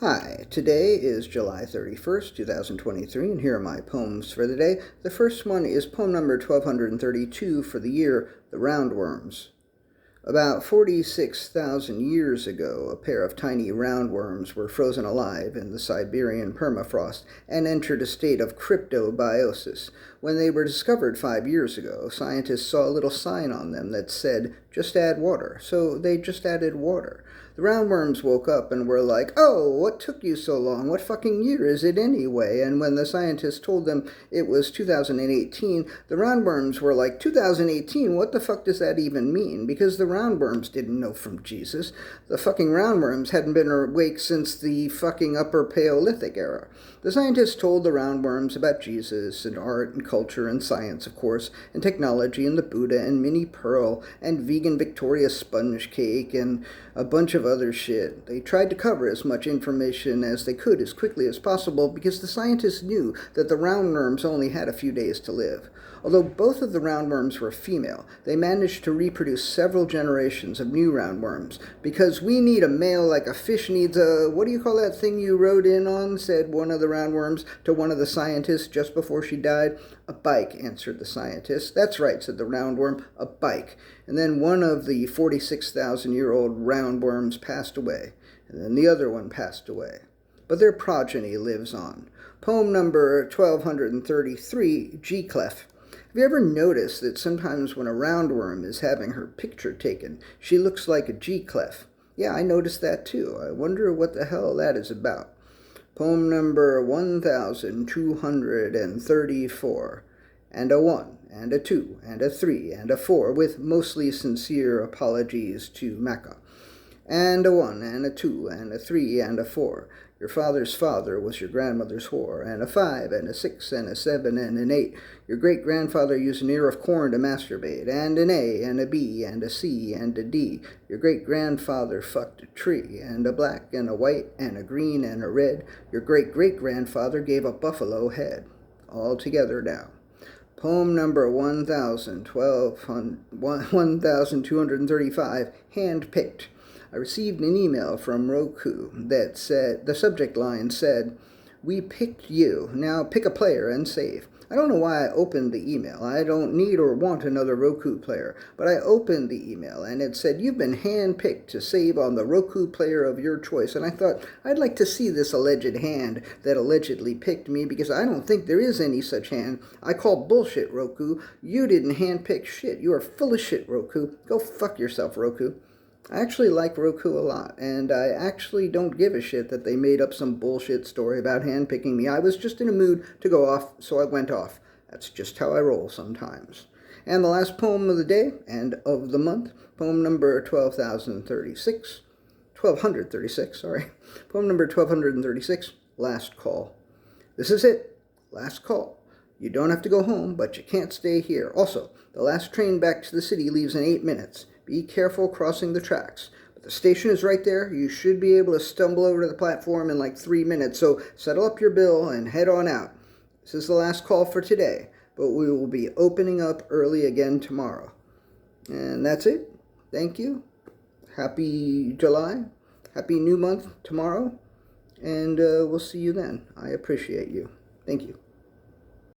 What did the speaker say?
Hi, today is July 31st, 2023, and here are my poems for the day. The first one is poem number 1232 for the year, The Roundworms. About 46,000 years ago, a pair of tiny roundworms were frozen alive in the Siberian permafrost and entered a state of cryptobiosis. When they were discovered 5 years ago, scientists saw a little sign on them that said, "Just add water," so they just added water. The roundworms woke up and were like, "Oh, what took you so long? What fucking year is it anyway?" And when the scientists told them it was 2018, the roundworms were like, 2018? What the fuck does that even mean? Because the roundworms didn't know from Jesus. The fucking roundworms hadn't been awake since the fucking Upper Paleolithic era. The scientists told the roundworms about Jesus and art and culture and science, of course, and technology and the Buddha and Minnie Pearl and vegan Victoria sponge cake and a bunch of other shit. They tried to cover as much information as they could as quickly as possible because the scientists knew that the roundworms only had a few days to live. Although both of the roundworms were female, they managed to reproduce several generations of new roundworms. Because we need a male like a fish needs a, what do you call that thing you rode in on, said one of the roundworms to one of the scientists just before she died. "A bike," answered the scientist. "That's right," said the roundworm, "a bike." And then one of the 46,000-year-old roundworms passed away, and then the other one passed away. But their progeny lives on. Poem number 1233, G-Clef. Have you ever noticed that sometimes when a roundworm is having her picture taken, she looks like a G-Clef? Yeah, I noticed that too. I wonder what the hell that is about. Poem number 1234. And a 1, and a 2, and a 3, and a 4, with mostly sincere apologies to Mecca. And a 1, and a 2, and a 3, and a 4. Your father's father was your grandmother's whore. And a 5, and a 6, and a 7, and an 8. Your great-grandfather used an ear of corn to masturbate. And an A, and a B, and a C, and a D. Your great-grandfather fucked a tree. And a black, and a white, and a green, and a red. Your great-great-grandfather gave a buffalo head. All together now. Poem number 1235, Hand-Picked. I received an email from Roku that said, the subject line said, "We picked you. Now pick a player and save." I don't know why I opened the email. I don't need or want another Roku player. But I opened the email and it said, "You've been hand-picked to save on the Roku player of your choice." And I thought, I'd like to see this alleged hand that allegedly picked me because I don't think there is any such hand. I call bullshit, Roku. You didn't hand-pick shit. You are full of shit, Roku. Go fuck yourself, Roku. I actually like Roku a lot, and I actually don't give a shit that they made up some bullshit story about handpicking me. I was just in a mood to go off, so I went off. That's just how I roll sometimes. And the last poem of the day, and of the month, poem number 1236, poem number 1236, Last Call. This is it, last call. You don't have to go home, but you can't stay here. Also, the last train back to the city leaves in 8 minutes. Be careful crossing the tracks. But the station is right there. You should be able to stumble over to the platform in like 3 minutes. So settle up your bill and head on out. This is the last call for today, but we will be opening up early again tomorrow. And that's it. Thank you. Happy July. Happy new month tomorrow. And we'll see you then. I appreciate you. Thank you.